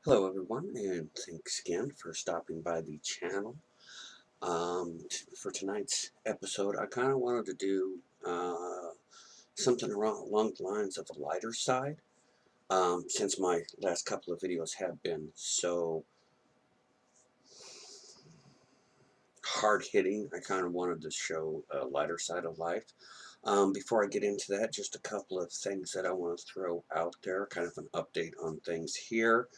Hello everyone, and thanks again for stopping by the channel. For tonight's episode, I kind of wanted to do something along the lines of the lighter side. Since my last couple of videos have been so hard-hitting, I kind of wanted to show a lighter side of life. Before I get into that, just a couple of things that I want to throw out there, kind of an update on things here,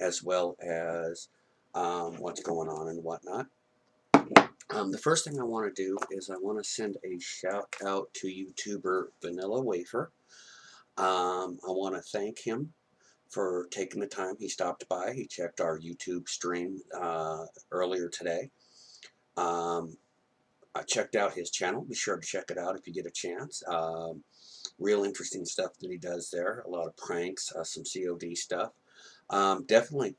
as well as what's going on and whatnot. The first thing I want to do is I want to send a shout out to YouTuber Vanilla Wafer. I want to thank him for taking the time. He stopped by. He checked our YouTube stream earlier today. I checked out his channel. Be sure to check it out if you get a chance. Real interesting stuff that he does there. A lot of pranks, some COD stuff. Definitely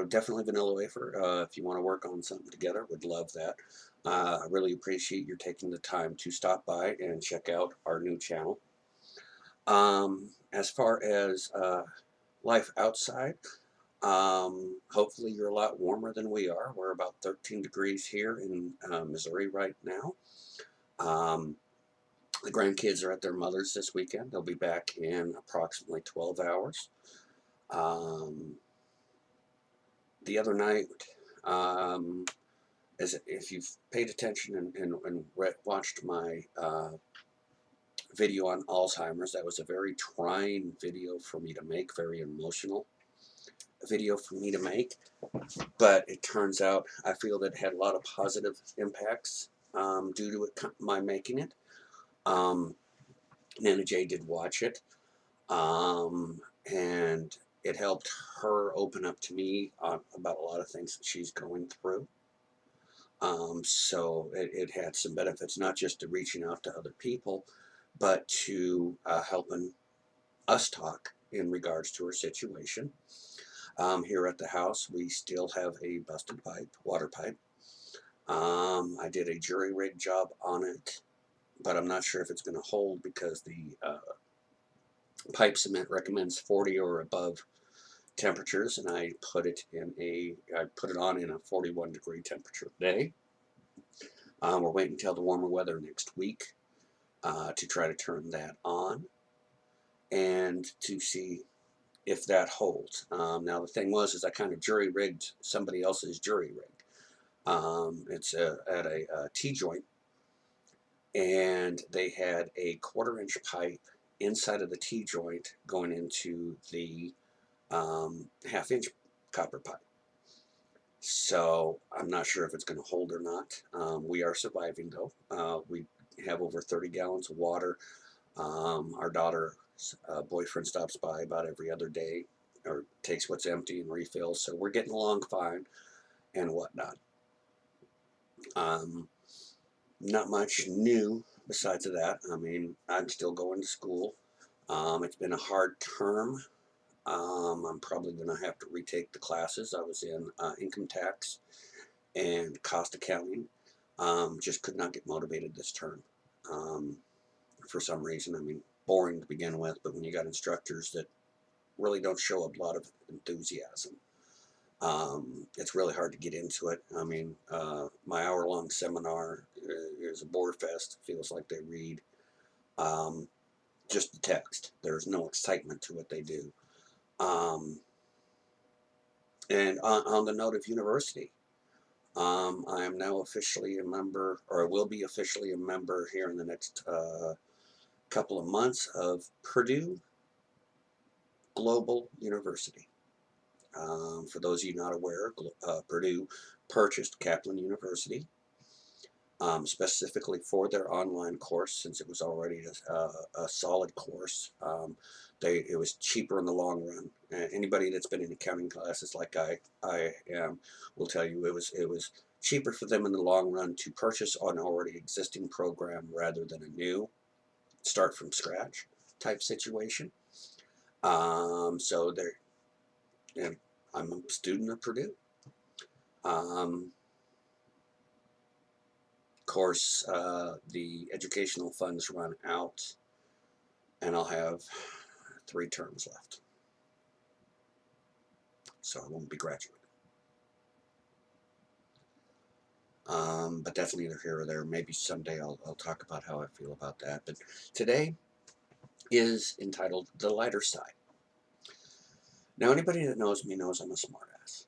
definitely Vanilla Wafer. If you want to work on something together, would love that. I really appreciate your taking the time to stop by and check out our new channel. As far as life outside, hopefully you're a lot warmer than we are. We're about 13 degrees here in Missouri right now. The grandkids are at their mother's this weekend. They'll be back in approximately 12 hours. The other night, as if you've paid attention and watched my video on Alzheimer's, that was a very trying video for me to make, very emotional video for me to make. But it turns out I feel that it had a lot of positive impacts due to it, my making it. Nana J did watch it, and it helped her open up to me about a lot of things that she's going through. So it had some benefits, not just to reaching out to other people, but to helping us talk in regards to her situation. Here at the house, we still have a busted pipe, water pipe. I did a jury rig job on it, but I'm not sure if it's going to hold because the pipe cement recommends 40 or above temperatures, and I put it on in a 41 degree temperature day. We're waiting until the warmer weather next week to try to turn that on and to see if that holds. Now the thing is I kind of jury rigged somebody else's jury rig. It's at a T-joint, and they had a 1/4 inch pipe inside of the T-joint going into the 1/2 inch copper pipe. So I'm not sure if it's going to hold or not. We are surviving though. We have over 30 gallons of water. Our daughter's boyfriend stops by about every other day or takes what's empty and refills. So we're getting along fine and whatnot. Not much new besides of that. I mean, I'm still going to school. It's been a hard term. I'm probably going to have to retake the classes. I was in income tax and cost accounting. Just could not get motivated this term for some reason. I mean, boring to begin with, but when you got instructors that really don't show a lot of enthusiasm, it's really hard to get into it. I mean, my hour-long seminar is a bore fest. Feels like they read just the text. There's no excitement to what they do. And on the note of university, I am now officially a member, or I will be officially a member here in the next couple of months of Purdue Global University. For those of you not aware, Purdue purchased Kaplan University specifically for their online course, since it was already a solid course. It was cheaper in the long run. Anybody that's been in accounting classes like I am will tell you it was cheaper for them in the long run to purchase an already existing program rather than a new, start from scratch type situation. So and I'm a student of Purdue. Of course, the educational funds run out, and I'll have 3 terms left. so I won't be graduating. But that's neither here or there. Maybe someday I'll talk about how I feel about that. But today is entitled The Lighter Side. Now, anybody that knows me knows I'm a smartass.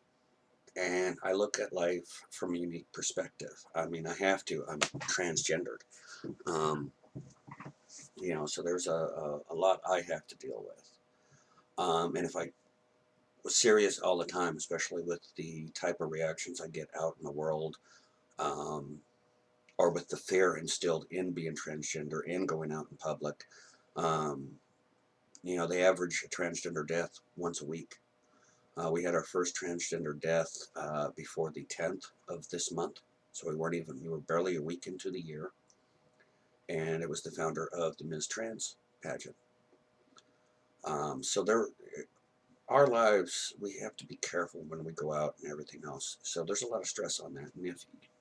And I look at life from a unique perspective. I mean, I have to. I'm transgendered. Um, so there's a lot I have to deal with. And if I was serious all the time, especially with the type of reactions I get out in the world, um, or with the fear instilled in being transgender and going out in public, um, they average a transgender death once a week. We had our first transgender death before the 10th of this month, so we were barely a week into the year, and it was the founder of the Ms. Trans pageant. So our lives, we have to be careful when we go out and everything else. So there's a lot of stress on that, and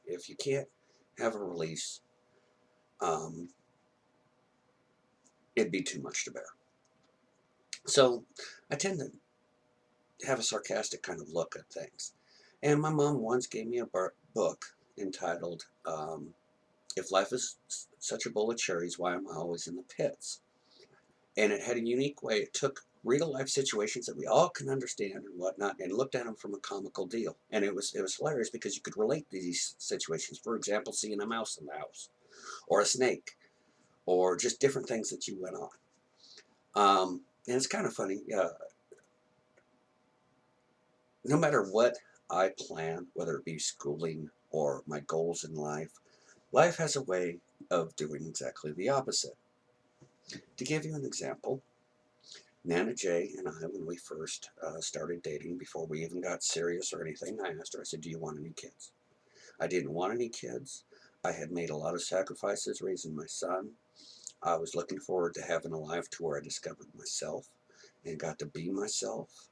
if you can't have a release, it'd be too much to bear. So I tend to have a sarcastic kind of look at things. And my mom once gave me a book entitled, If Life is Such a Bowl of Cherries, Why Am I Always in the Pits? And it had a unique way. It took real life situations that we all can understand and whatnot and looked at them from a comical deal. And it was hilarious because you could relate to these situations. For example, seeing a mouse in the house or a snake or just different things that you went on. And it's kind of funny. No matter what I plan, whether it be schooling or my goals in life, life has a way of doing exactly the opposite. To give you an example, Nana J and I, when we first started dating, before we even got serious or anything, I asked her, I said, do you want any kids? I didn't want any kids. I had made a lot of sacrifices raising my son. I was looking forward to having a life to where I discovered myself and got to be myself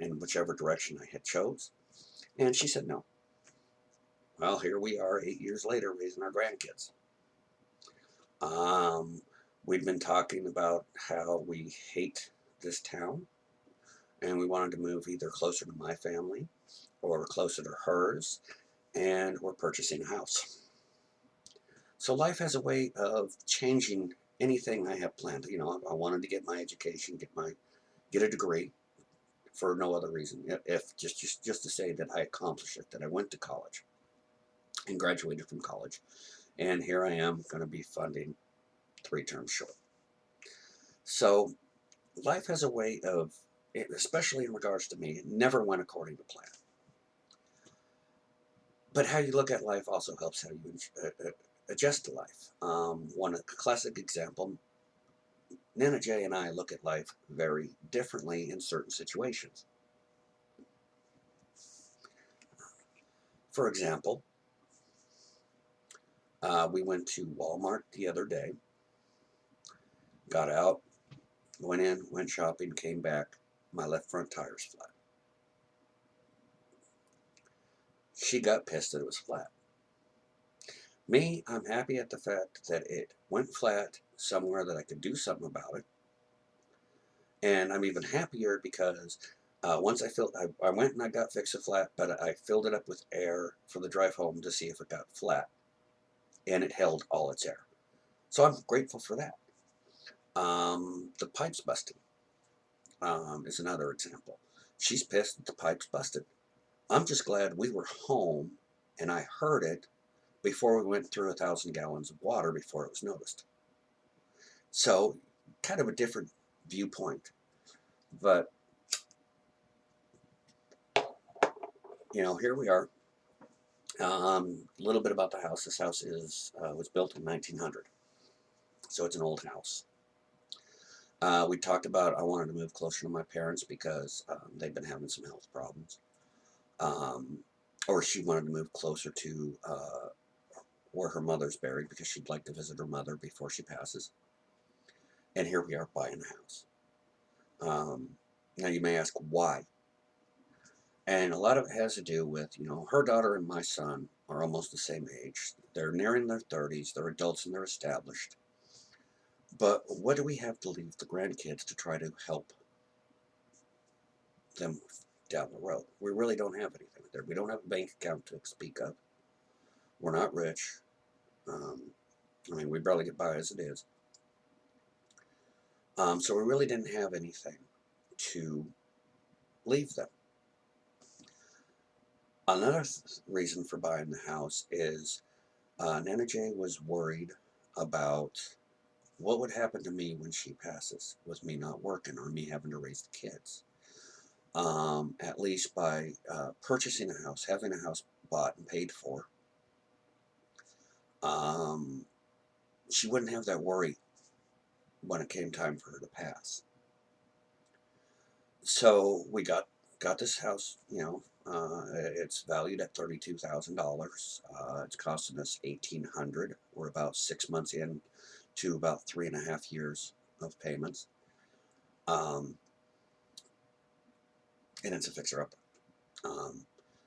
in whichever direction I had chose. And she said no. Well, here we are 8 years later raising our grandkids. We'd been talking about how we hate this town and we wanted to move either closer to my family or closer to hers, and we're purchasing a house. So life has a way of changing anything I have planned. I wanted to get my education, get a degree for no other reason. If just to say that I accomplished it, that I went to college and graduated from college. And here I am going to be funding 3 terms short. So life has a way of, especially in regards to me, it never went according to plan. But how you look at life also helps how you adjust to life. One classic example, Nana J and I look at life very differently in certain situations. For example, we went to Walmart the other day, got out, went in, went shopping, came back, my left front tire's flat. She got pissed that it was flat. Me, I'm happy at the fact that it went flat somewhere that I could do something about it. And I'm even happier because once I went and I got fixed flat, but I filled it up with air for the drive home to see if it got flat. And it held all its air. So I'm grateful for that. The pipes busted is another example. She's pissed that the pipes busted. I'm just glad we were home and I heard it before we went through 1,000 gallons of water before it was noticed. So kind of a different viewpoint. But, here we are. A little bit about the house. This house was built in 1900. So it's an old house. We talked about I wanted to move closer to my parents because they've been having some health problems. Or she wanted to move closer to where her mother's buried because she'd like to visit her mother before she passes. And here we are buying a house. Now you may ask why. And a lot of it has to do with, her daughter and my son are almost the same age. They're nearing their 30s. They're adults and they're established. But what do we have to leave the grandkids to try to help them down the road. We really don't have anything there. We don't have a bank account to speak of. We're not rich. Um, I mean, we barely get by as it is. So we really didn't have anything to leave them. Another reason for buying the house is Nana J was worried about what would happen to me when she passes, with me not working or me having to raise the kids. At least by purchasing a house, having a house bought and paid for, um, she wouldn't have that worry when it came time for her to pass. So we got this house. It's valued at $32,000. It's costing us $1,800. We're about 6 months in to about 3.5 years of payments. Um, and it's a fixer-upper.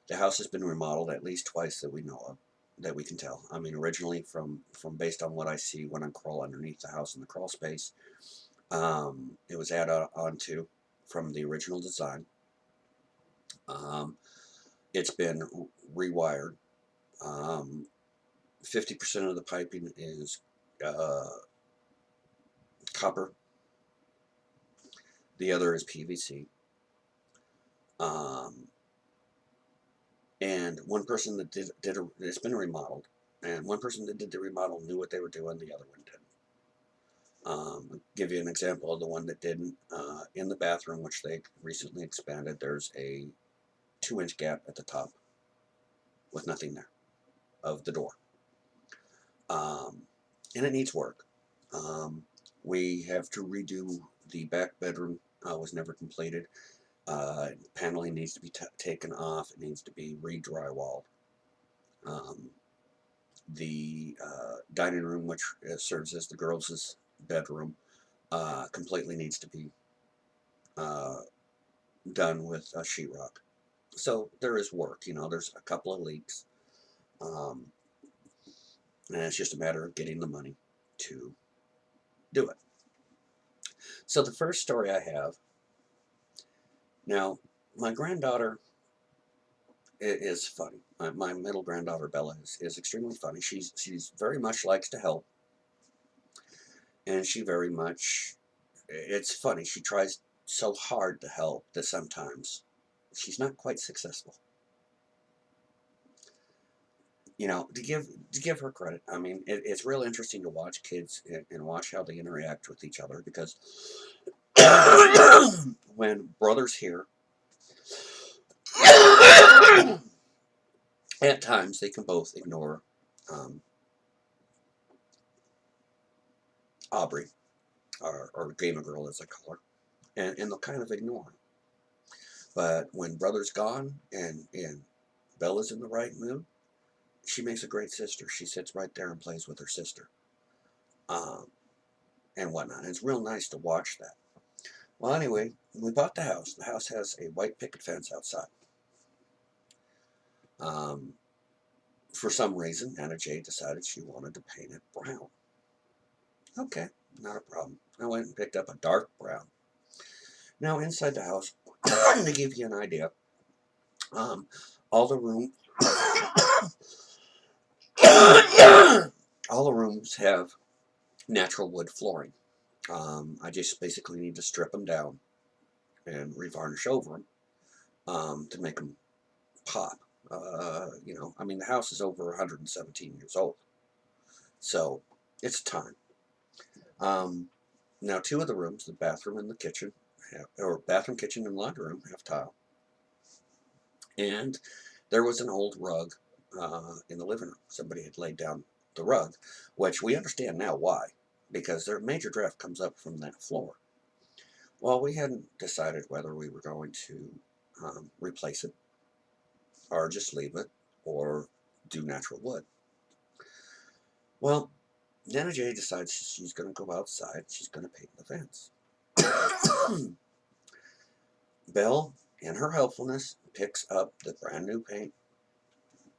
The house has been remodeled at least twice that we know of, that we can tell. I mean, originally from based on what I see when I crawl underneath the house in the crawl space, it was added onto from the original design. It's been rewired. 50% of the piping is copper. The other is PVC. And one person that it's been remodeled, and one person that did the remodel knew what they were doing. The other one didn't. I'll give you an example of the one that didn't. In the bathroom, which they recently expanded, there's a 2-inch gap at the top with nothing there of the door. And it needs work. We have to redo the back bedroom. Was never completed. Paneling needs to be taken off. It needs to be re-drywalled. The dining room, which serves as the girls' bedroom, completely needs to be done with sheetrock. So there is work. There's a couple of leaks, and it's just a matter of getting the money to do it. So the first story I have now, my granddaughter is funny. My middle granddaughter Bella is extremely funny. She's very much likes to help, and she very much. It's funny. She tries so hard to help that sometimes she's not quite successful. To give her credit, I mean, it's real interesting to watch kids and watch how they interact with each other, because when brothers hear, at times they can both ignore Aubrey, or Gamer Girl as I call her, and they'll kind of ignore her. But when brother's gone and Bella's in the right mood, she makes a great sister. She sits right there and plays with her sister, and whatnot. And it's real nice to watch that. Well, anyway, we bought the house. The house has a white picket fence outside. Um, for some reason, Anna J decided she wanted to paint it brown. Okay, not a problem. I went and picked up a dark brown. Now, inside the house, to give you an idea, all the room, all the rooms have natural wood flooring. I just basically need to strip them down and revarnish over them to make them pop. I mean, the house is over 117 years old, so it's time. Now, 2 of the rooms, the bathroom and the kitchen, or bathroom, kitchen, and laundry room, have tile. And there was an old rug in the living room. Somebody had laid down the rug, which we understand now why, because their major draft comes up from that floor. Well, we hadn't decided whether we were going to replace it, or just leave it, or do natural wood. Well, Nana J decides she's going to go outside. She's going to paint the fence. Belle, in her helpfulness, picks up the brand new paint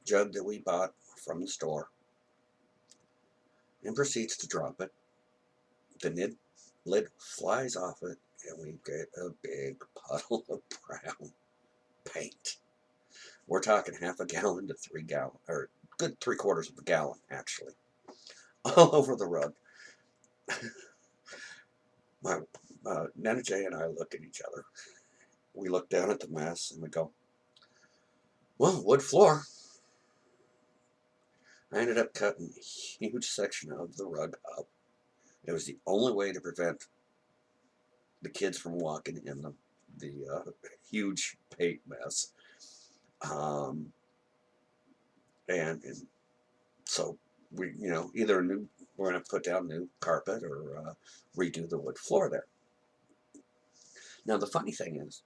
jug that we bought from the store and proceeds to drop it. The lid flies off it, and we get a big puddle of brown. paint. We're talking half a gallon to 3 gallon, or good 3/4 of a gallon, actually, all over the rug. My Nana Jay and I look at each other. We look down at the mess and we go, well, wood floor. I ended up cutting a huge section of the rug up. It was the only way to prevent the kids from walking in the huge paint mess. Um, and so we, either we're going to put down new carpet or redo the wood floor there. Now the funny thing is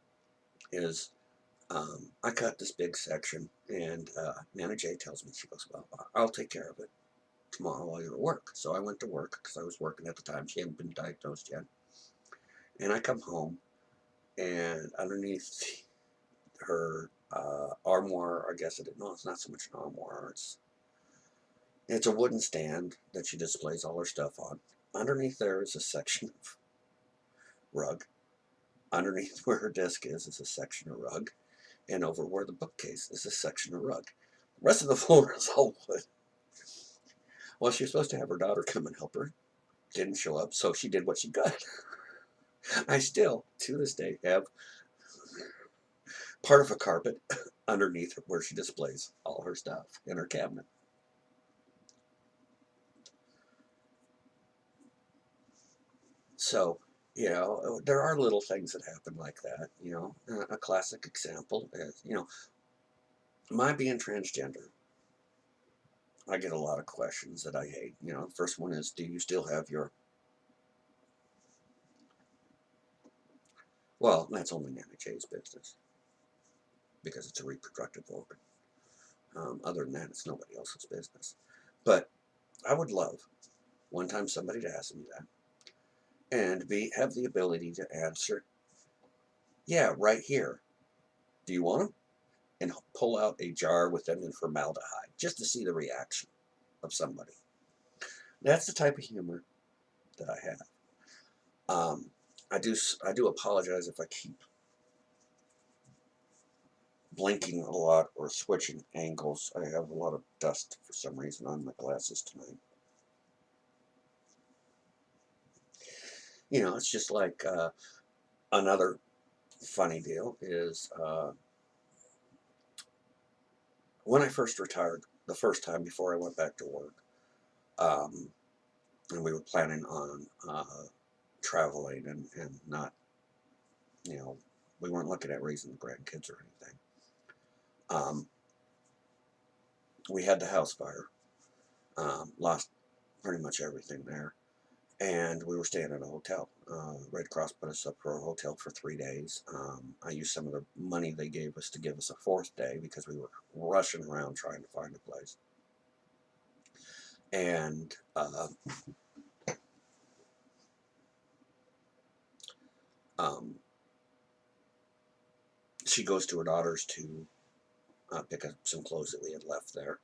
I cut this big section, and Nana Jay tells me, she goes, well, I'll take care of it tomorrow while you're at work. So I went to work because I was working at the time. She hadn't been diagnosed yet. And I come home, and underneath her armoire, I guess it's not so much an armoire. It's a wooden stand that she displays all her stuff on. Underneath there is a section of rug. Underneath where her desk is a section of rug. And over where the bookcase is a section of rug. The rest of the floor is all wood. Well, she was supposed to have her daughter come and help her. Didn't show up, so she did what she could. I still, to this day, have part of a carpet underneath where she displays all her stuff in her cabinet. So, there are little things that happen like that. A classic example is, my being transgender. I get a lot of questions that I hate. The first one is, do you still have your... Well, that's only Nana Jay's business, because it's a reproductive organ. Other than that, it's nobody else's business. But I would love one time somebody to ask me that, and have the ability to answer, yeah, right here. Do you want them? And pull out a jar with them in formaldehyde, just to see the reaction of somebody. That's the type of humor that I have. I do apologize if I keep blinking a lot or switching angles. I have a lot of dust for some reason on my glasses tonight. It's just like another funny deal is when I first retired, the first time before I went back to work, and we were planning on traveling and not, we weren't looking at raising the grandkids or anything. We had the house fire, lost pretty much everything there, and we were staying at a hotel. Red Cross put us up for a hotel for 3 days. I used some of the money they gave us to give us a 4th day because we were rushing around trying to find a place. And she goes to her daughter's to pick up some clothes that we had left there,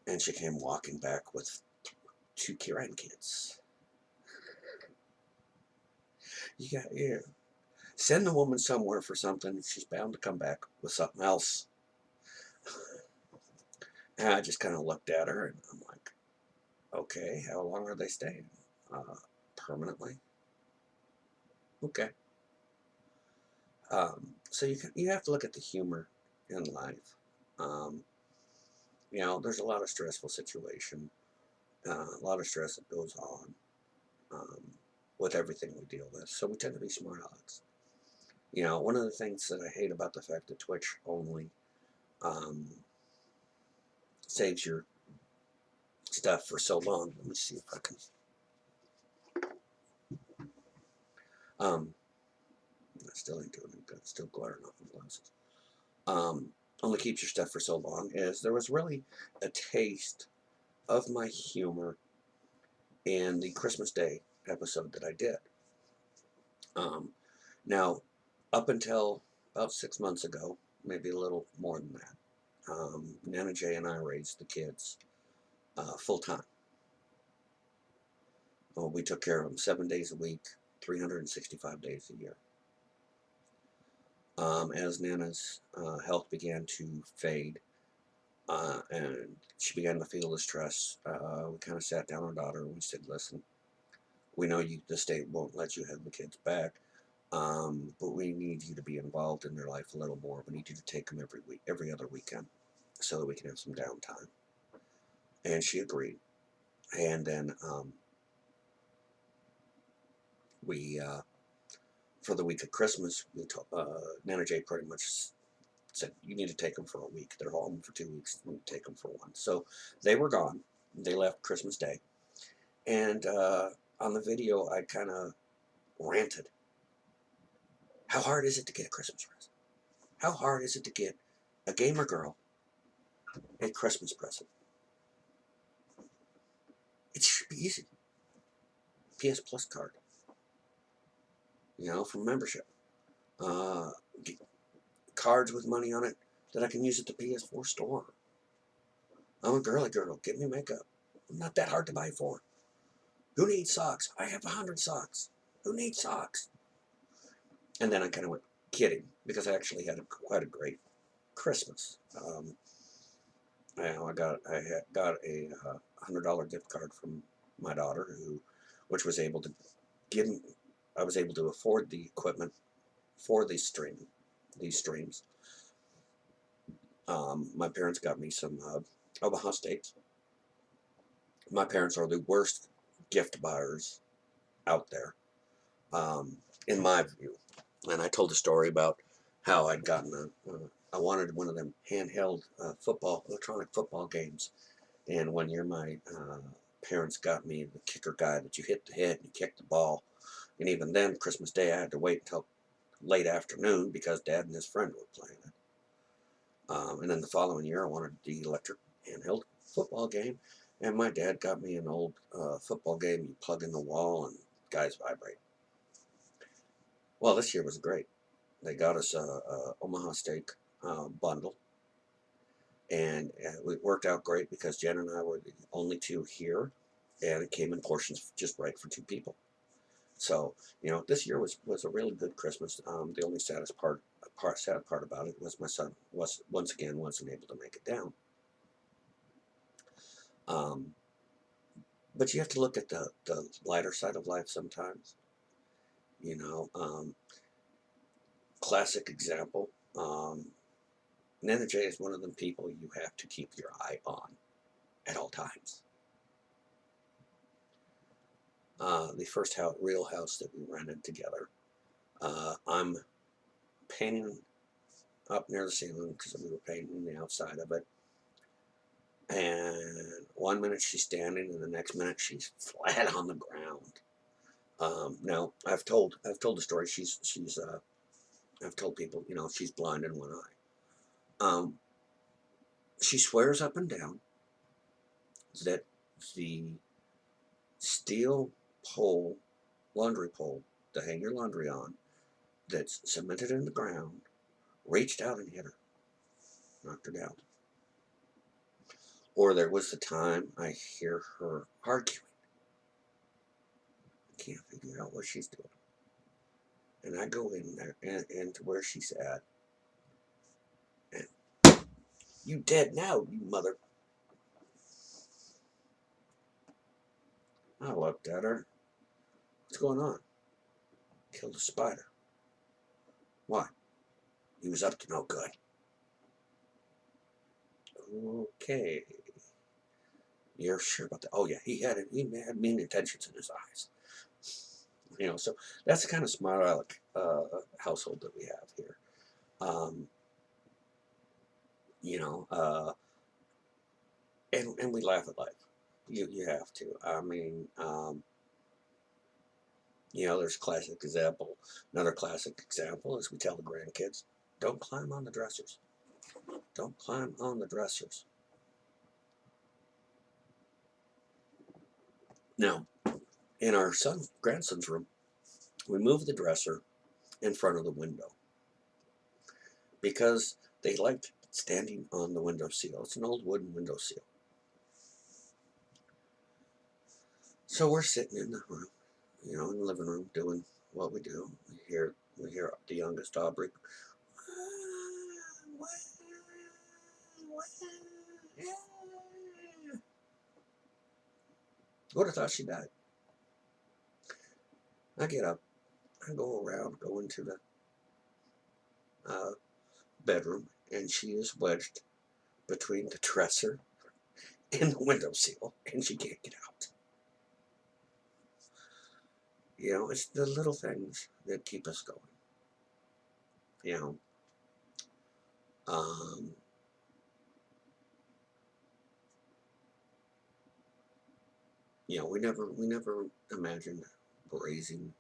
and she came walking back with 2 grandkids. Yeah. Send the woman somewhere for something, she's bound to come back with something else. And I just kind of looked at her, and I'm like, okay, how long are they staying? Permanently? Okay. So you have to look at the humor in life. There's a lot of stressful situation, a lot of stress that goes on with everything we deal with. So we tend to be smart alecks. One of the things that I hate about the fact that Twitch only saves your stuff for so long. Let me see if I can. I still ain't doing it good. Still glaring off my glasses. Only keeps your stuff for so long is there was really a taste of my humor in the Christmas Day episode that I did. Now, up until about 6 months ago, maybe a little more than that, Nana Jay and I raised the kids full time. We took care of them 7 days a week, 365 days a year. As Nana's health began to fade, and she began to feel the stress, we kind of sat down with our daughter and we said, listen, we know the state won't let you have the kids back, but we need you to be involved in their life a little more. We need you to take them every week, every other weekend, so that we can have some downtime. And she agreed. And then we, for the week of Christmas, Nana Jay pretty much said, you need to take them for a week. They're home for 2 weeks. You need to take them for one. So they were gone. They left Christmas Day. And on the video, I kind of ranted. How hard is it to get a Christmas present? How hard is it to get a gamer girl a Christmas present? It should be easy. PS Plus card, from membership. Uh, Cards with money on it that I can use at the PS4 store. I'm a girly girl. Get me makeup. I'm not that hard to buy for. Who needs socks? I have 100 socks. Who needs socks? And then I kind of went kidding, because I actually had quite a great Christmas. I got a $100 gift card from my daughter, which was able to give me. I was able to afford the equipment for these streams. My parents got me some Omaha steaks. My parents are the worst gift buyers out there, in my view. And I told a story about how I'd gotten I wanted one of them handheld electronic football games. And one year my parents got me the kicker guy that you hit the head and you kick the ball. And even then, Christmas Day, I had to wait until late afternoon because Dad and his friend were playing it. And then the following year, I wanted the electric handheld football game. And my dad got me an old football game you plug in the wall and guys vibrate. Well, this year was great. They got us a Omaha steak bundle. And it worked out great because Jen and I were the only two here. And it came in portions just right for two people. So, this year was a really good Christmas. The only sad part about it was my son wasn't able to make it down. But you have to look at the lighter side of life sometimes. Classic example. Nana Jay is one of them people you have to keep your eye on at all times. The first real house that we rented together, I'm painting up near the ceiling because we were painting the outside of it. And one minute she's standing, and the next minute she's flat on the ground. Now I've told the story. I've told people, she's blind in one eye. She swears up and down that the steel pole, laundry pole to hang your laundry on, that's cemented in the ground, reached out and hit her, knocked her down. Or there was the time I hear her arguing. I can't figure out what she's doing. And I go in there and to where she's at. And you dead now, you mother. I looked at her. What's going on? Killed a spider. Why? He was up to no good. Okay. You're sure about that? Oh yeah, he had mean intentions in his eyes. So that's the kind of smart aleck household that we have here. And we laugh at life. You have to. I mean, there's a classic example. Another classic example is we tell the grandkids, don't climb on the dressers. Don't climb on the dressers. Now, in our grandson's room, we moved the dresser in front of the window because they liked standing on the windowsill. It's an old wooden windowsill. So we're sitting in the room, in the living room, doing what we do. We hear the youngest, Aubrey, Wow, wow, yeah. Would have thought she died. I get up, I go around, go into the uh, bedroom, and she is wedged between the dresser and the windowsill, and she can't get out. You know, it's the little things that keep us going. You know, um, we never imagined raising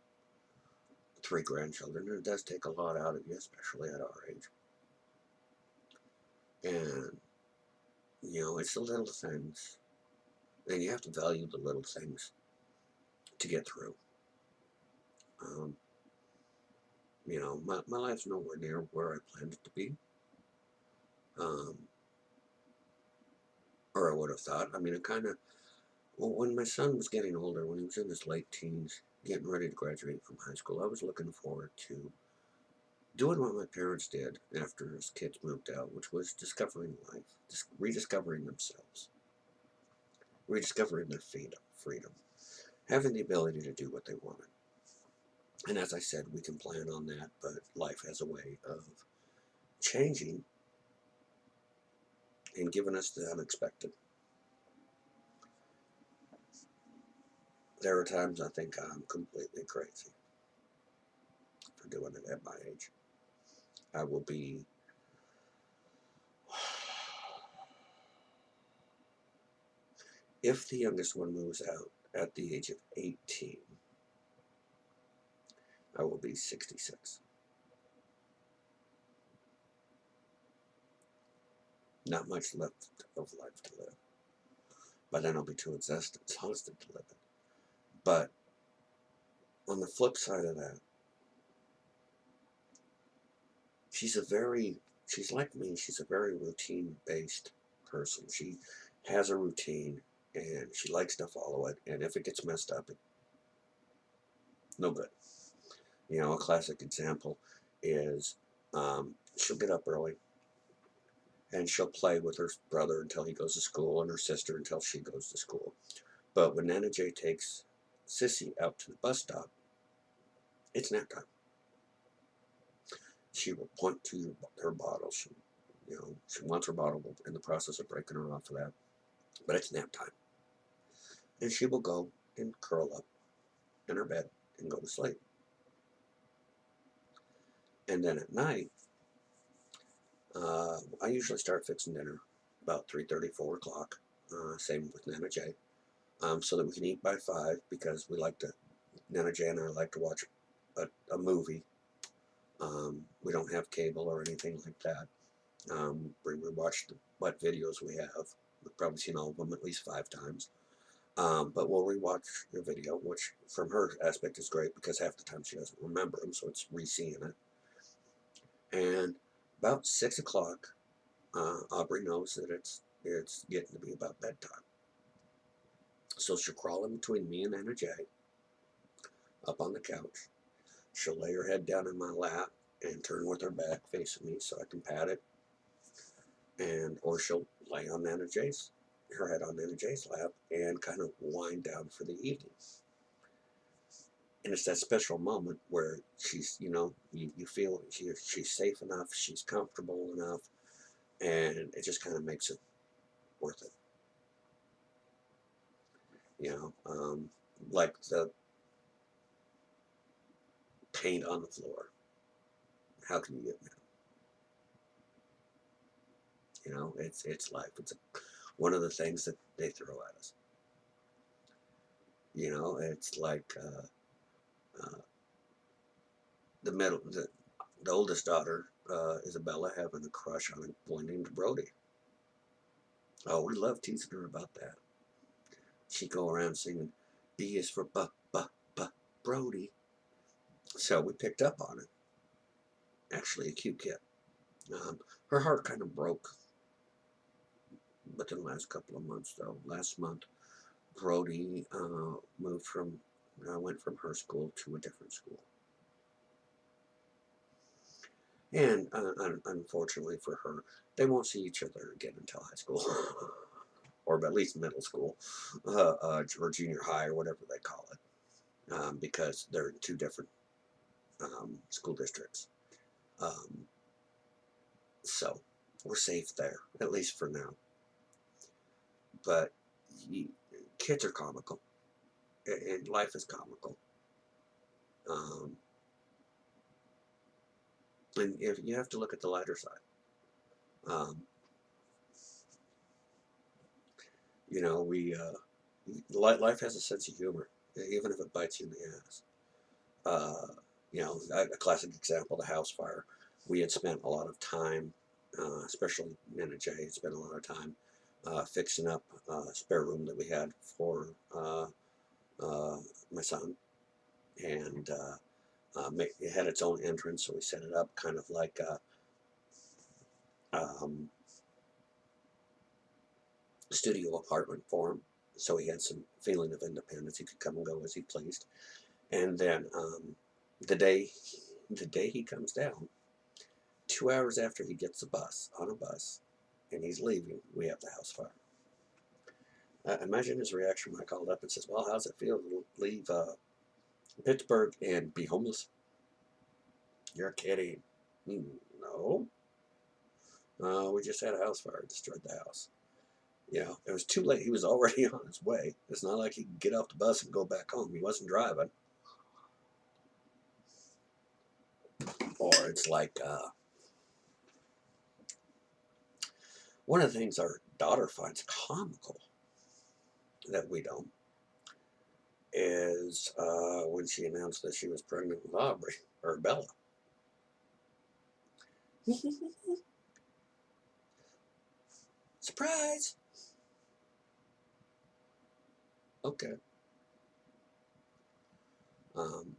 three grandchildren. It does take a lot out of you, especially at our age. And it's the little things, and you have to value the little things to get through. Um, my life's nowhere near where I planned it to be, um, or I would have thought. I mean, it kind of, well, when my son was getting older, when he was in his late teens, getting ready to graduate from high school, I was looking forward to doing what my parents did after his kids moved out, which was discovering life, just rediscovering themselves, rediscovering their freedom, having the ability to do what they wanted. And as I said, we can plan on that, but life has a way of changing and giving us the unexpected. There are times I think I'm completely crazy for doing it at my age. I will be, if the youngest one moves out at the age of 18, I will be 66. Not much left of life to live. But then I'll be too exhausted to live it. But on the flip side of that, she's a very, she's like me, she's a very routine-based person. She has a routine, and she likes to follow it, and if it gets messed up, it's no good. A classic example is she'll get up early, and she'll play with her brother until he goes to school, and her sister until she goes to school. But when Nana J takes Sissy out to the bus stop, it's nap time. She will point to her bottle. She wants her bottle in the process of breaking her off of that, but it's nap time. And she will go and curl up in her bed and go to sleep. And then at night, I usually start fixing dinner about 3:30, 4 o'clock. Same with Nana J. So that we can eat by 5, because Nana J and I like to watch a movie. We don't have cable or anything like that. We watch what videos we have. We've probably seen all of them at least 5 times. But we'll rewatch the video, which from her aspect is great because half the time she doesn't remember them, so it's re-seeing it. And about 6 o'clock, Aubrey knows that it's getting to be about bedtime. So she'll crawl in between me and Anna J, up on the couch. She'll lay her head down in my lap and turn with her back facing me so I can pat it. Or she'll lay on her head on Nana J's lap and kind of wind down for the evening. And it's that special moment where she's, you feel she's safe enough, she's comfortable enough, and it just kind of makes it worth it. Like the paint on the floor. How can you get mad? It's life. It's one of the things that they throw at us. It's like the oldest daughter, Isabella, having a crush on a boy named Brody. Oh, we love teasing her about that. She'd go around singing, B is for Brody. So we picked up on it. Actually, a cute kid. Her heart kind of broke within the last couple of months, though. Last month, Brody went from her school to a different school. And unfortunately for her, they won't see each other again until high school, or at least middle school, or junior high, or whatever they call it, because they're in two different school districts. Um, so we're safe there, at least for now. But you, kids are comical, and life is comical. Um, and if you have to look at the lighter side. Um, you know, life has a sense of humor, even if it bites you in the ass. Uh, you know, a classic example, the house fire. We had spent a lot of time, especially Nana Jay, had spent a lot of time fixing up a spare room that we had for uh, my son, and it had its own entrance, so we set it up kind of like a studio apartment for him. So he had some feeling of independence. He could come and go as he pleased. And then the day the day he comes down, 2 hours after he gets on a bus, and he's leaving, we have the house fire. Imagine his reaction when I called up and says, "Well, how's it feel to leave Pittsburgh and be homeless?" You're kidding. No. We just had a house fire, destroyed the house. You know, it was too late. He was already on his way. It's not like he could get off the bus and go back home. He wasn't driving. Or it's like one of the things our daughter finds comical that we don't is when she announced that she was pregnant with Aubrey, or Bella. Surprise! Okay. Um,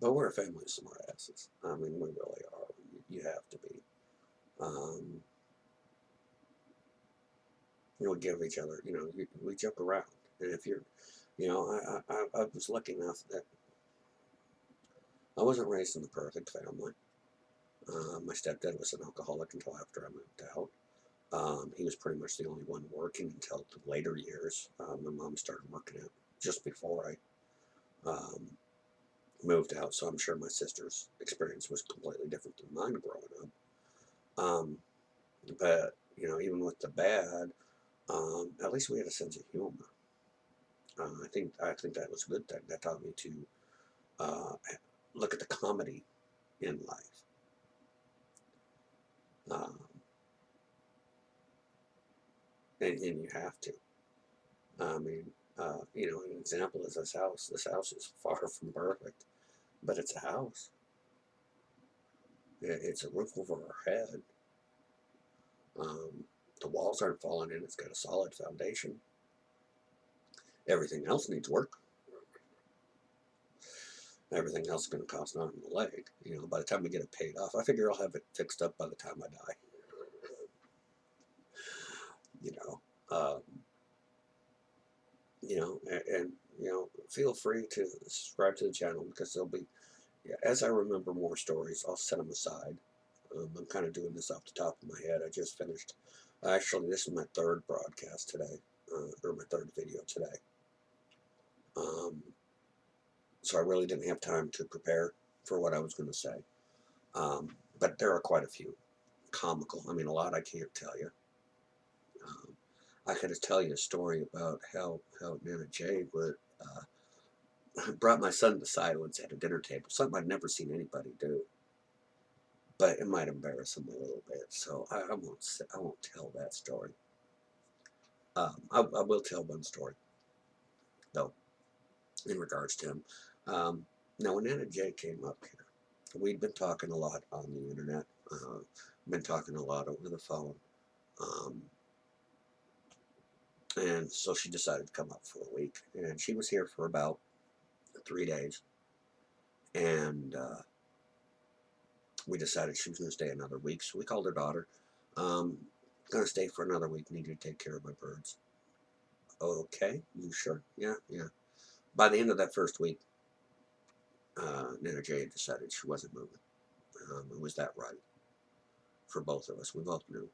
but we're a family of smartasses. I mean, we really are. You have to be. Um, we give each other, we joke around. And if you're, I was lucky enough that I wasn't raised in the perfect family. My stepdad was an alcoholic until after I moved out. He was pretty much the only one working until the later years. My mom started working out just before I moved out, so I'm sure my sister's experience was completely different than mine growing up. But even with the bad, at least we had a sense of humor. I think that was a good thing. That taught me to uh, look at the comedy in life. Um, and you have to. I mean, an example is this house. This house is far from perfect, but it's a house. It's a roof over our head. Um, the walls aren't falling in. It's got a solid foundation. Everything else needs work. Everything else is going to cost an arm and a leg. By the time we get it paid off, I figure I'll have it fixed up by the time I die. You know, um, feel free to subscribe to the channel because there'll be, as I remember more stories, I'll set them aside. I'm kind of doing this off the top of my head. I just finished. Actually, this is my third broadcast today, or my third video today. So I really didn't have time to prepare for what I was going to say. But there are quite a few comical. I mean, a lot I can't tell you. I could tell you a story about how Nana Jay would brought my son to silence at a dinner table, something I'd never seen anybody do. But it might embarrass him a little bit, so I won't tell that story. I will tell one story though, in regards to him. Now, when Nana Jay came up here, we'd been talking a lot on the internet. Been talking a lot over the phone. Um, and so she decided to come up for a week. And she was here for about 3 days. And we decided she was going to stay another week. So we called her daughter. Going to stay for another week. Need to take care of my birds. Okay, you sure? Yeah, yeah. By the end of that first week, Nana Jay had decided she wasn't moving. It was that right for both of us. We both knew.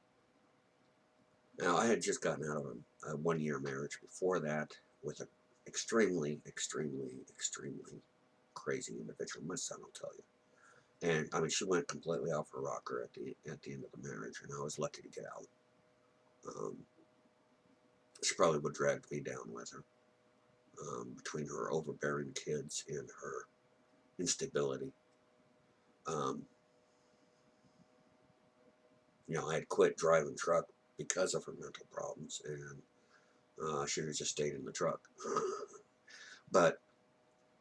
Now, I had just gotten out of a 1-year marriage before that with an extremely, extremely, extremely crazy individual. My son will tell you. And I mean, she went completely off her rocker at the end of the marriage, and I was lucky to get out. She probably would drag me down with her, between her overbearing kids and her instability. Um, I had quit driving truck because of her mental problems, and I should have just stayed in the truck. But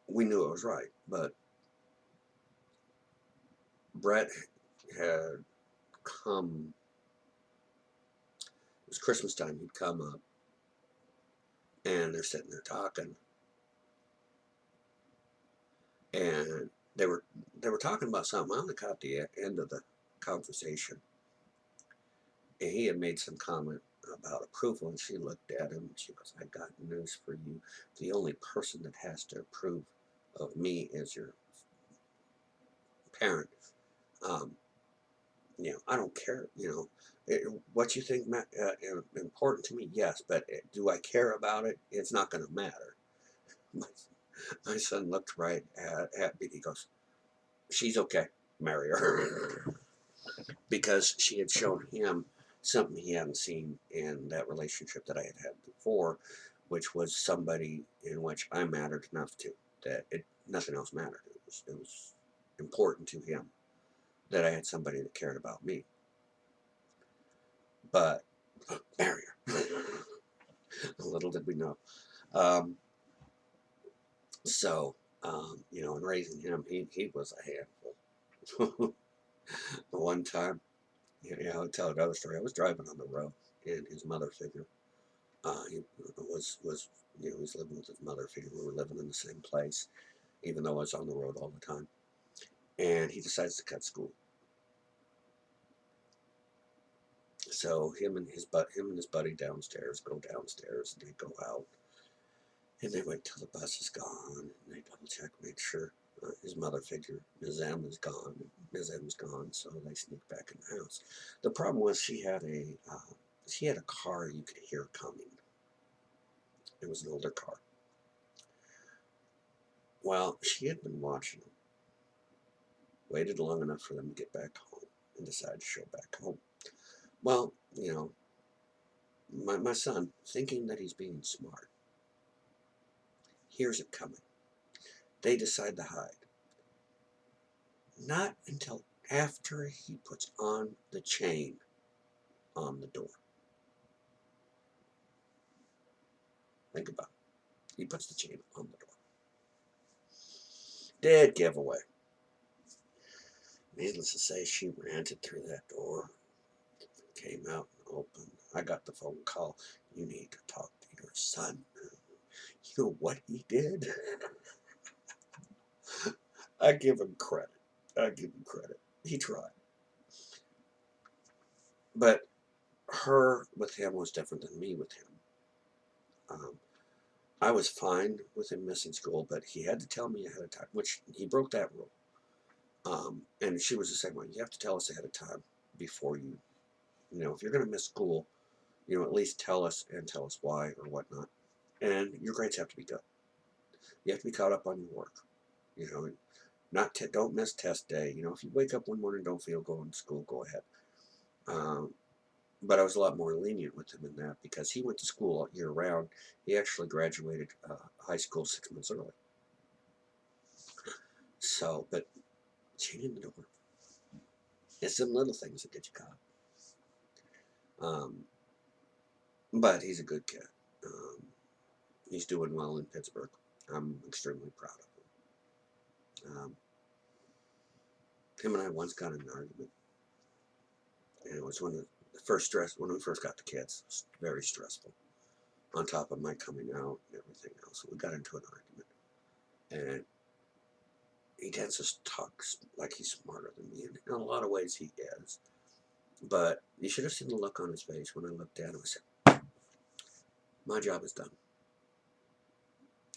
we knew it was right. But Brett had come, it was Christmas time, he'd come up, and they're sitting there talking, and they were talking about something. I only caught the end of the conversation, and he had made some comment about approval, and she looked at him and she goes, "I got news for you. The only person that has to approve of me is your parent. Um, I don't care. What you think important to me, yes, but do I care about it? It's not going to matter." My son looked right at me. He goes, "She's okay. Marry her." Because she had shown him something he hadn't seen in that relationship that I had had before, which was somebody in which I mattered enough to that nothing else mattered. It was important to him that I had somebody that cared about me. But marry her. Little did we know. Um, so, in raising him, he was a handful. One time, I'll tell another story. I was driving on the road, and his mother figure, he was living with his mother figure. We were living in the same place, even though I was on the road all the time. And he decides to cut school. So him and his buddy downstairs go downstairs, and they go out, and they wait till the bus is gone, and they double check, make sure his mother figure, Ms. M, is gone. Ms. M is gone, so they sneak back in the house. The problem was she had a car you could hear coming. It was an older car. Well, she had been watching them, waited long enough for them to get back home, and decided to show back home. Well, my son, thinking that he's being smart, hears it coming. They decide to hide. Not until after he puts on the chain on the door. Think about it. He puts the chain on the door. Dead giveaway. Needless to say, she ranted through that door, came out and opened. I got the phone call. "You need to talk to your son. You know what he did?" I give him credit. He tried. But her with him was different than me with him. Um, I was fine with him missing school, but he had to tell me ahead of time, which he broke that rule. And she was the same way. You have to tell us ahead of time before if you're going to miss school, at least tell us and tell us why or whatnot. And your grades have to be good. You have to be caught up on your work. Don't miss test day. If you wake up one morning and don't feel going to school, go ahead. But I was a lot more lenient with him in that because he went to school all year round. He actually graduated high school 6 months early. So, but chain in the door. It's some little things that get you caught. But he's a good kid. He's doing well in Pittsburgh. I'm extremely proud of him. Him and I once got in an argument, and it was when we first got the kids. It was very stressful. On top of my coming out and everything else, we got into an argument, and he tends to talk like he's smarter than me, and in a lot of ways he is. But you should have seen the look on his face when I looked at him. I said, "My job is done."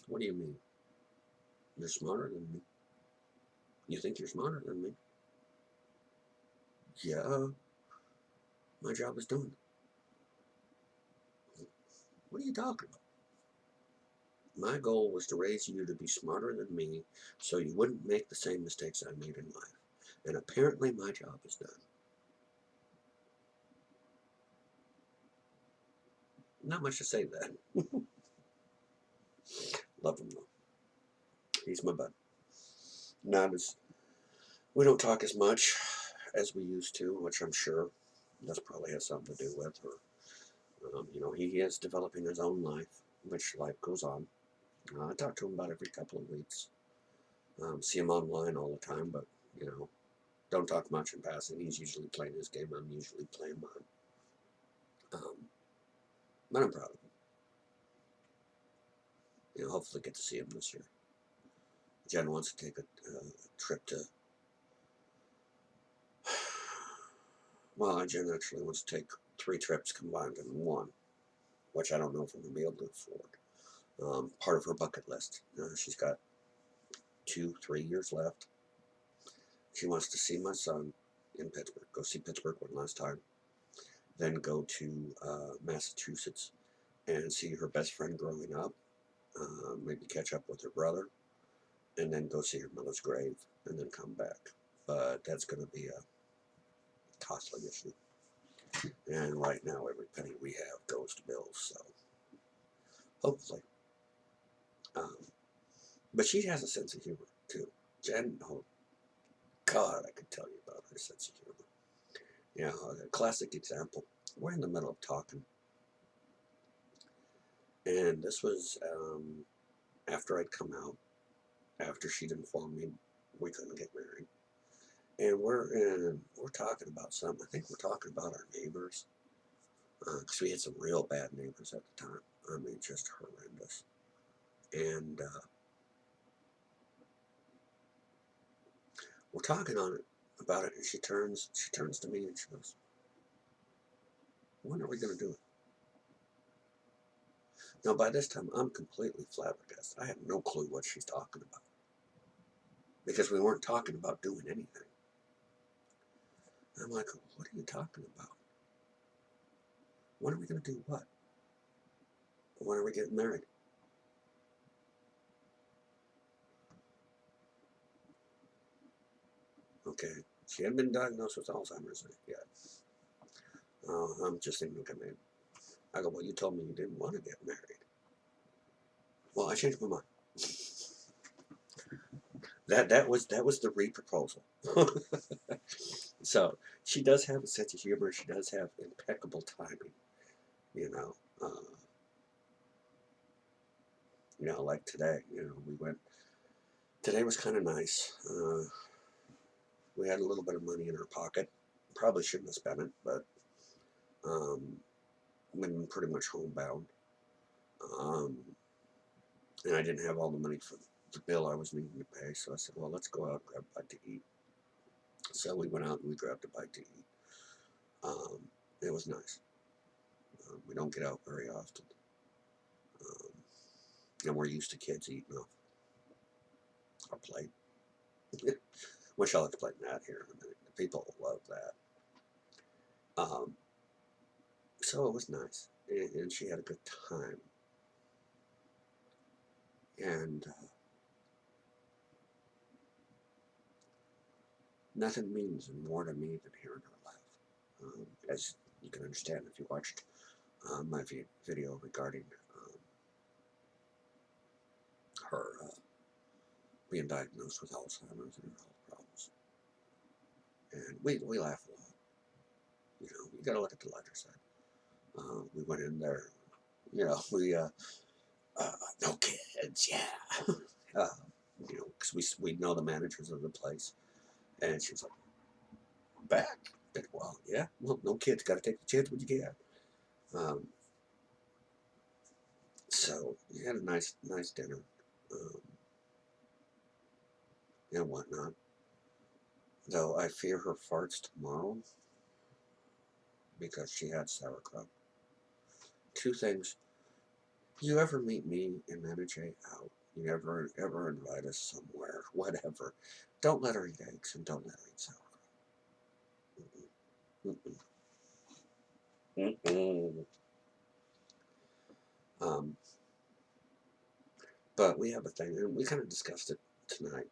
"What do you mean?" "You're smarter than me. You think you're smarter than me." Yeah, my job is done. What are you talking about? My goal was to raise you to be smarter than me so you wouldn't make the same mistakes I made in life. And apparently my job is done. Not much to say then. Love him though. He's my bud. Not as we don't talk as much as we used to, which I'm sure that's probably has something to do with her. He is developing his own life, which life goes on. I talk to him about every couple of weeks. See him online all the time, but don't talk much in passing. He's usually playing his game. I'm usually playing mine. Um, but I'm proud of him. Hopefully get to see him this year. Jen wants to take a trip to. Well, Jen actually wants to take 3 trips combined in one, which I don't know if I'm gonna be able to afford. Part of her bucket list. She's got 2-3 years left. She wants to see my son in Pittsburgh. Go see Pittsburgh one last time. Then go to Massachusetts and see her best friend growing up. Maybe catch up with her brother, and then go see her mother's grave, and then come back. But that's going to be a costly issue. And right now, every penny we have goes to bills. So hopefully, um, but she has a sense of humor too. Jen, oh God, I could tell you about her sense of humor. A classic example. We're in the middle of talking, and this was after I'd come out, after she'd informed me we couldn't get married. And we're talking about something. I think we're talking about our neighbors, because we had some real bad neighbors at the time. I mean, just horrendous. And we're talking about it, and she turns to me and she goes, "When are we going to do it?" Now, by this time, I'm completely flabbergasted. I have no clue what she's talking about, because we weren't talking about doing anything. I'm like, "What are you talking about? When are we going to do what? When are we getting married?" Okay, she hadn't been diagnosed with Alzheimer's yet. I'm just thinking, okay, man. I go, "Well, you told me you didn't want to get married." "Well, I changed my mind." That was the re-proposal. So she does have a sense of humor. She does have impeccable timing. You know, uh, like today. We went. Today was kind of nice. We had a little bit of money in our pocket. Probably shouldn't have spent it, but um, we've been pretty much homebound. Um, and I didn't have all the money for the bill I was needing to pay, so I said, "Well, let's go out and grab a bite to eat." So we went out and we grabbed a bite to eat. Um, it was nice. We don't get out very often. Um, and we're used to kids eating off our plate. Which I'll explain that here in a minute. The people love that. Um, so it was nice. And she had a good time. And nothing means more to me than hearing her laugh. As you can understand if you watched my video regarding her being diagnosed with Alzheimer's and her health problems. And we laugh a lot. You got to look at the lighter side. We went in there, we no kids, yeah. uh, because we know the managers of the place, and she was like, "Back?" "Well, yeah. Well, no kids. Got to take the chance when you can." Um, so we had a nice dinner, um, and whatnot. Though I fear her farts tomorrow because she had sauerkraut. 2 things. You ever meet me and Nana J out? You ever invite us somewhere? Whatever. Don't let her eat eggs and don't let her eat sauerkraut. Mm-mm. Mm-mm. Um, but we have a thing, and we kind of discussed it tonight.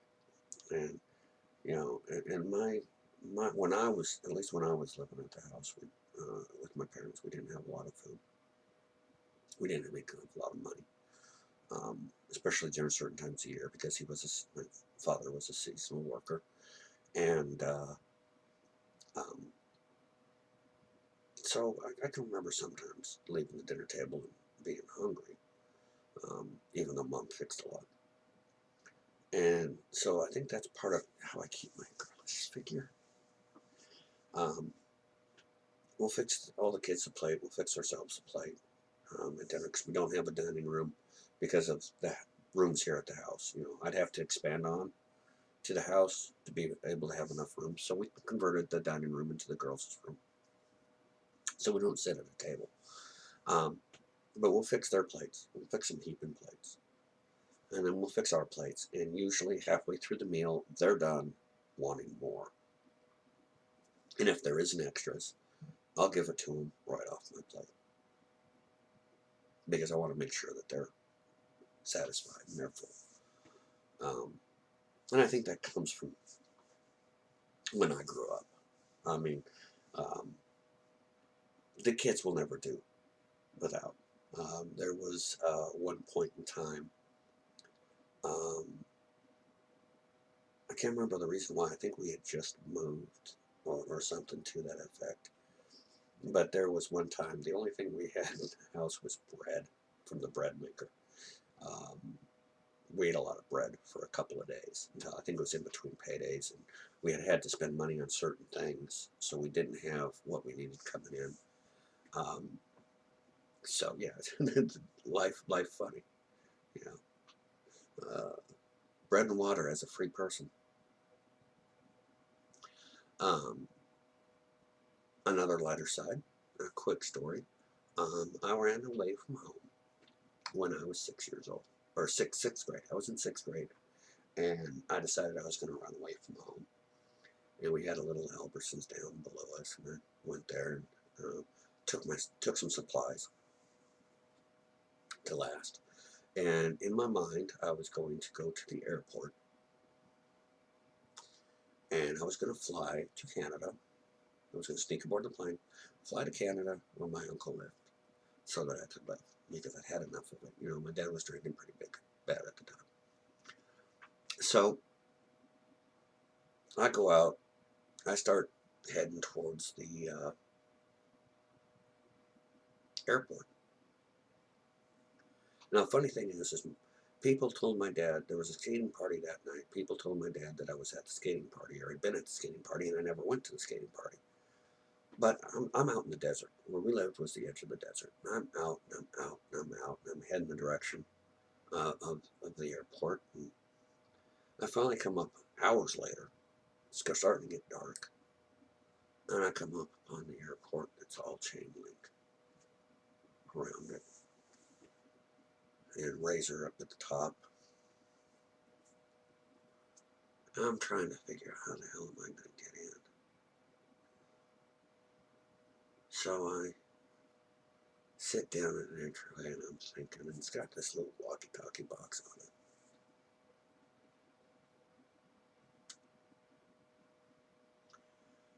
And and when I was, at least when I was living at the house with my parents, we didn't have a lot of food. We didn't make a lot of money, especially during certain times of year because my father was a seasonal worker, and um, so I can remember sometimes leaving the dinner table and being hungry, even though Mom fixed a lot. And so I think that's part of how I keep my girlish figure. Um, we'll fix all the kids a plate. We'll fix ourselves a plate at dinner because we don't have a dining room because of the rooms here at the house. I'd have to expand on to the house to be able to have enough room. So we converted the dining room into the girls' room, so we don't sit at a table. Um, but we'll fix their plates. We'll fix some heaping plates, and then we'll fix our plates. And usually halfway through the meal, they're done wanting more. And if there is an extras, I'll give it to them right off my plate because I want to make sure that they're satisfied and they're full. And I think that comes from when I grew up. I mean, um, the kids will never do without. There was one point in time, um, I can't remember the reason why. I think we had just moved or something to that effect. But there was one time, the only thing we had in the house was bread from the bread maker. Um, we ate a lot of bread for a couple of days until I think it was in between paydays, and we had to spend money on certain things, so we didn't have what we needed coming in. Um, so yeah, life funny, you know. Bread and water as a free person. Um, Another lighter side, a quick story. I ran away from home when I was 6 years old, or sixth grade. I was in sixth grade, and I decided I was going to run away from home. And we had a little Albertsons down below us, and I went there and took some supplies to last. And in my mind, I was going to go to the airport, and I was going to fly to Canada. I was going to sneak aboard the plane, fly to Canada where my uncle lived, so that I could live because I'd had enough of it. My dad was drinking pretty bad at the time. So I go out, I start heading towards the airport. Now, the funny thing is people told my dad there was a skating party that night. People told my dad that I was at the skating party or had been at the skating party, and I never went to the skating party. But I'm out in the desert. Where we lived was the edge of the desert. I'm out, and I'm out, and I'm out, and I'm heading the direction of the airport. And I finally come up hours later. It's starting to get dark. And I come up on the airport. It's all chain link around it. And razor up at the top. I'm trying to figure out how the hell am I going to get in. So I sit down in an entryway and I'm thinking, and it's got this little walkie-talkie box on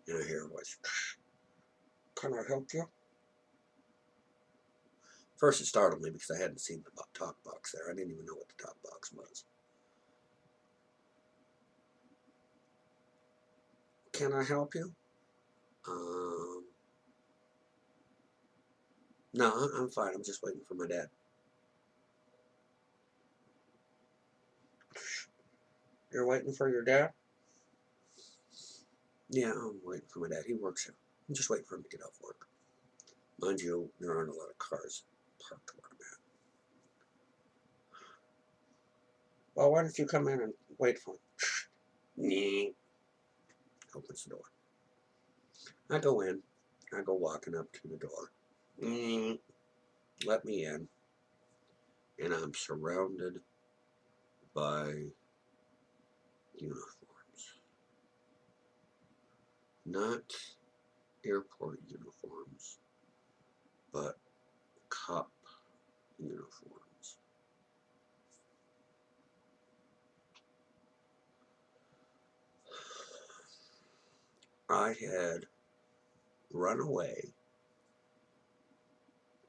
it. And I hear a voice, "Can I help you?" First it startled me because I hadn't seen the talk box there. I didn't even know what the talk box was. "Can I help you?" Um, no, I'm fine. I'm just waiting for my dad. "You're waiting for your dad?" "Yeah, I'm waiting for my dad. He works here. I'm just waiting for him to get off work." Mind you, there aren't a lot of cars parked where I'm at. "Well, why don't you come in and wait for him?" Opens the door. I go in. I go walking up to the door. Let me in. And I'm surrounded by uniforms. Not airport uniforms, but cop uniforms. I had run away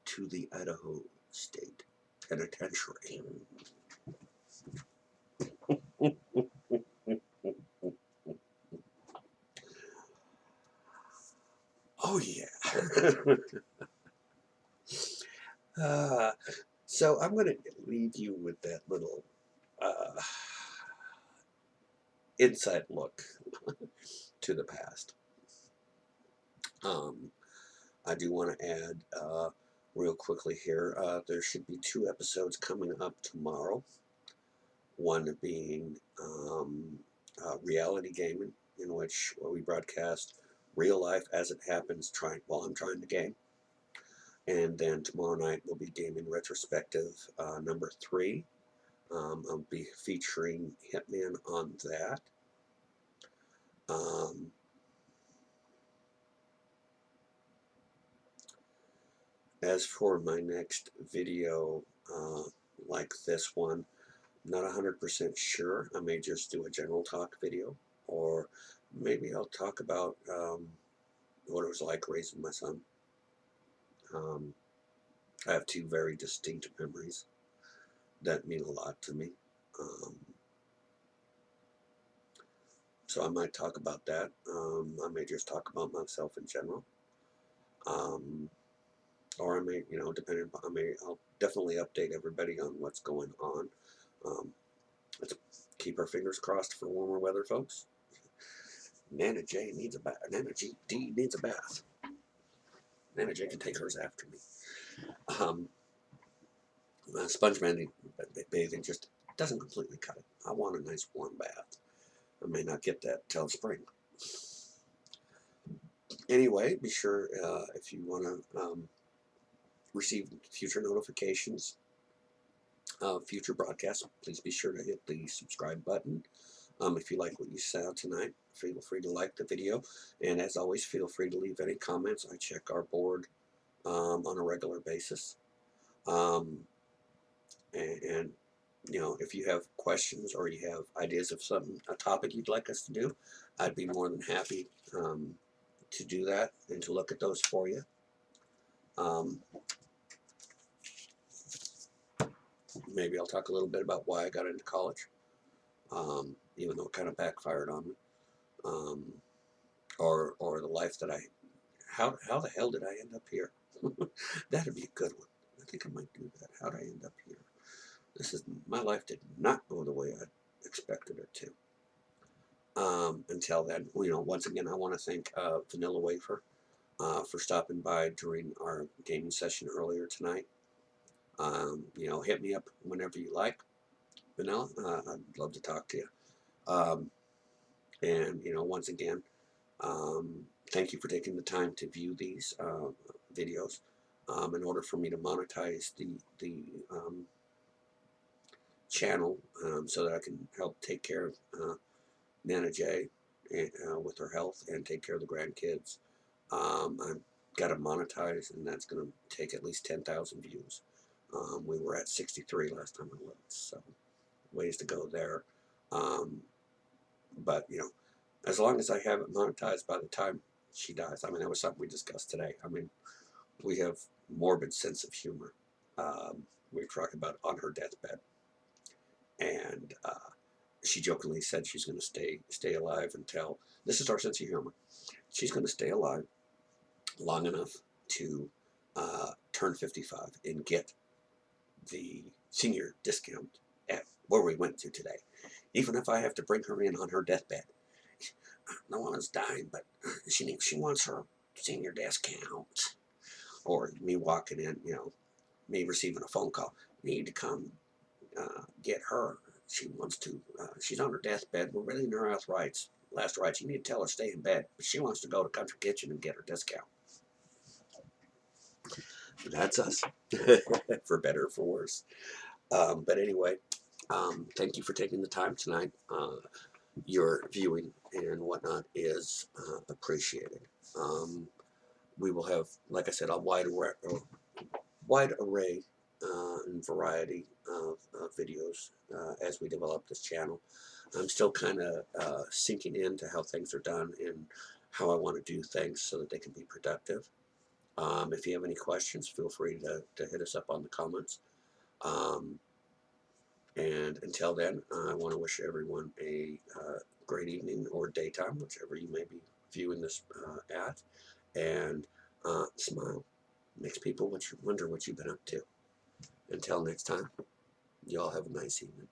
to the Idaho State Penitentiary. Oh, yeah. uh, so I'm going to leave you with that little uh, inside look to the past. Um, I do want to add real quickly here, there should be 2 episodes coming up tomorrow. One being reality gaming, in which we broadcast real life as it happens while I'm trying to game. And then tomorrow night will be gaming retrospective number 3. I'll be featuring Hitman on that. As for my next video, like this one, not 100% sure. I may just do a general talk video, or maybe I'll talk about what it was like raising my son. I have 2 very distinct memories that mean a lot to me. So I might talk about that. I may just talk about myself in general. Or I may, depending upon, I'll definitely update everybody on what's going on. Let's keep our fingers crossed for warmer weather, folks. Nana J needs a bath. Nana D needs a bath. Nana J can take hers after me. Sponge bathing just doesn't completely cut it. I want a nice warm bath. I may not get that till spring. Anyway, be sure if you want to receive future notifications of future broadcasts, please be sure to hit the subscribe button. If you like what you saw tonight, feel free to like the video. And as always, feel free to leave any comments. I check our board on a regular basis. And if you have questions or you have ideas of a topic you'd like us to do, I'd be more than happy to do that and to look at those for you. Maybe I'll talk a little bit about why I got into college, even though it kind of backfired on me, or the life that how the hell did I end up here? That'd be a good one. I think I might do that. How did I end up here? My life did not go the way I expected it to. Until then, once again, I want to thank Vanilla Wafer for stopping by during our gaming session earlier tonight. Hit me up whenever you like, Vanilla. I'd love to talk to you. And once again, thank you for taking the time to view these videos. In order for me to monetize the channel, so that I can help take care of Nana J with her health and take care of the grandkids. I've got to monetize, and that's going to take at least 10,000 views. We were at 63 last time I looked, so ways to go there. But as long as I have it monetized by the time she dies, that was something we discussed today. We have morbid sense of humor. We were talking about on her deathbed, and she jokingly said she's going to stay alive until, this is our sense of humor, she's going to stay alive long enough to turn 55 and get the senior discount at where we went to today. Even if I have to bring her in on her deathbed. No one is dying, but she wants her senior discount. Or me walking in, me receiving a phone call. Need to come get her. She wants to, she's on her deathbed. We're reading her last rites. You need to tell her to stay in bed. But she wants to go to Country Kitchen and get her discount. That's us, for better or for worse. But anyway, thank you for taking the time tonight. Your viewing and whatnot is appreciated. we will have, like I said, a wide array and variety of videos as we develop this channel. I'm still kind of sinking into how things are done and how I want to do things so that they can be productive. If you have any questions, feel free to hit us up on the comments. Um, and until then, I want to wish everyone a great evening or daytime, whichever you may be viewing this at. And smile. Makes people wonder what you've been up to. Until next time, y'all have a nice evening.